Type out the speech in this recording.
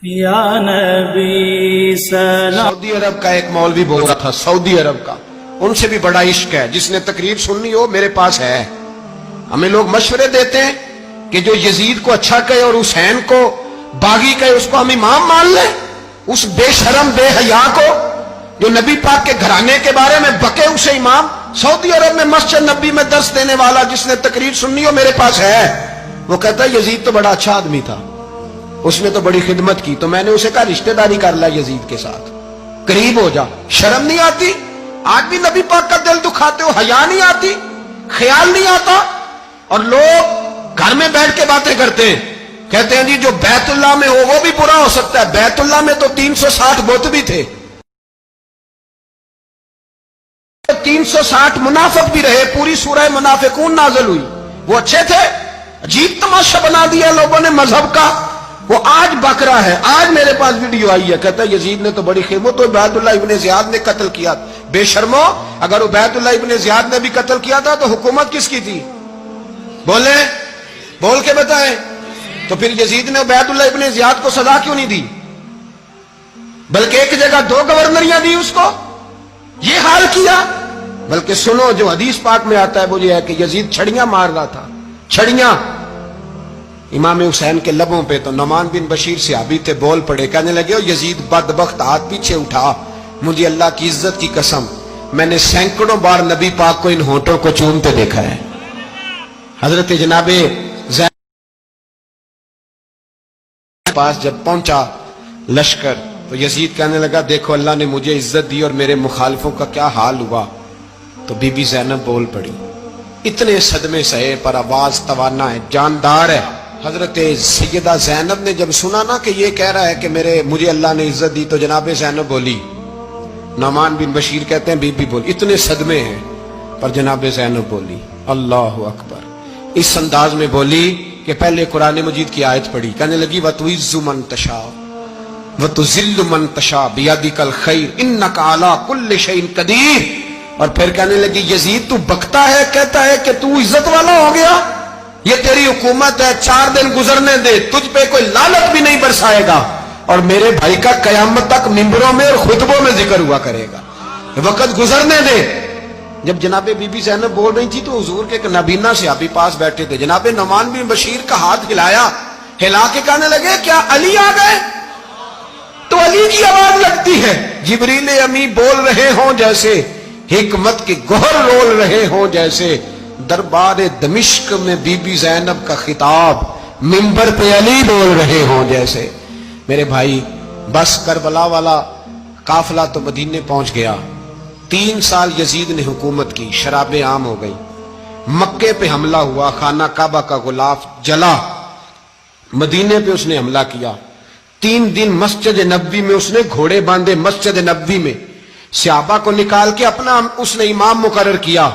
یا نبی سلام. سعودی عرب کا ایک مولوی بول رہا تھا، سعودی عرب کا، ان سے بھی بڑا عشق ہے، جس نے تقریر سننی ہو میرے پاس ہے. ہمیں لوگ مشورے دیتے ہیں کہ جو یزید کو اچھا کہے اور حسین کو باغی کہے اس کو ہم امام مان لیں. اس بے شرم بے حیا کو جو نبی پاک کے گھرانے کے بارے میں بکے اسے امام. سعودی عرب میں مسجد نبی میں درس دینے والا جس نے تقریر سننی ہو میرے پاس ہے. وہ کہتا ہے یزید تو بڑا اچھا آدمی تھا، اس نے تو بڑی خدمت کی. تو میں نے اسے کہا رشتہ داری کر لا یزید کے ساتھ، قریب ہو جا. شرم نہیں آتی؟ آج بھی نبی پاک کا دل دکھاتے ہو، حیا نہیں آتی، خیال نہیں آتا؟ اور لوگ گھر میں بیٹھ کے باتیں کرتے ہیں، کہتے ہیں جی جو بیت اللہ میں ہو وہ بھی برا ہو سکتا ہے. بیت اللہ میں تو 360 بت بھی تھے، 360 منافق بھی رہے. پوری سورہ منافقون نازل ہوئی. وہ اچھے تھے؟ عجیب تماشا بنا دیا لوگوں نے مذہب کا. وہ آج بک رہا ہے. آج میرے پاس ویڈیو آئی ہے، کہتا ہے یزید نے تو بڑی خدمت، تو عبید اللہ ابن زیاد نے قتل کیا. بے شرمو، اگر عبید اللہ ابن زیاد نے بھی قتل کیا تھا تو حکومت کس کی تھی؟ بولیں، بول کے بتائیں. تو پھر یزید نے عبید اللہ ابن زیاد کو سزا کیوں نہیں دی، بلکہ ایک جگہ 2 گورنریاں دی اس کو؟ یہ حال کیا. بلکہ سنو جو حدیث پاک میں آتا ہے وہ یہ ہے کہ یزید چھڑیاں مار رہا تھا، چھڑیاں امام حسین کے لبوں پہ. تو نعمان بن بشیر صحابی تھے، بول پڑے، کہنے لگے یزید بدبخت، ہاتھ پیچھے اٹھا، مجھے اللہ کی عزت کی قسم میں نے سینکڑوں بار نبی پاک کو ان ہونٹوں کو چومتے دیکھا ہے. حضرت جناب زین پاس جب پہنچا لشکر تو یزید کہنے لگا دیکھو اللہ نے مجھے عزت دی اور میرے مخالفوں کا کیا حال ہوا. تو بی بی زینب بول پڑی، اتنے صدمے سہے پر آواز توانا ہے، جاندار ہے. حضرت سیدہ زینب نے جب سنا نا کہ یہ کہہ رہا ہے کہ مجھے اللہ نے عزت دی، تو جناب زینب بولی. نعمان بن بشیر کہتے ہیں بی بی بولی، اتنے صدمے ہیں پر جناب زینب بولی اللہ اکبر. اس انداز میں بولی کہ پہلے قرآن مجید کی آیت پڑھی، کہنے لگی وَتُعِزُّ مَن تَشَاءُ وَتُذِلُّ مَن تَشَاءُ بِيَدِكَ الْخَيْرُ إِنَّكَ عَلَىٰ كُلِّ شَيْءٍ قَدِيرٌ. اور پھر کہنے لگی یزید تو بکتا ہے، کہتا ہے کہ تو عزت والا ہو گیا، یہ تیری حکومت ہے، 4 دن گزرنے دے، تجھ پہ کوئی لعنت بھی نہیں برسائے گا، اور میرے بھائی کا قیامت تک ممبروں میں اور خطبوں میں ذکر ہوا کرے گا، وقت گزرنے دے. جب جناب بی بی زینب بول رہی تھی تو حضور کے نابینا صحابی پاس بیٹھے تھے. جناب نعمان بن بشیر کا ہاتھ ہلایا، ہلا کے کہنے لگے کیا علی آ گئے؟ تو علی کی آواز لگتی ہے، جبریل امی بول رہے ہوں جیسے، حکمت کے گوہر رول رہے ہوں جیسے. دربار دمشق میں بی بی زینب کا خطاب، منبر پہ علی بول رہے ہوں جیسے. میرے بھائی بس کربلا والا قافلہ تو مدینے پہنچ گیا. 3 سال یزید نے حکومت کی، شرابیں عام ہو گئی، مکے پہ حملہ ہوا، خانہ کعبہ کا غلاف جلا، مدینے پہ اس نے حملہ کیا. 3 دن مسجد نبوی میں اس نے گھوڑے باندھے، مسجد نبوی میں صحابہ کو نکال کے اپنا اس نے امام مقرر کیا.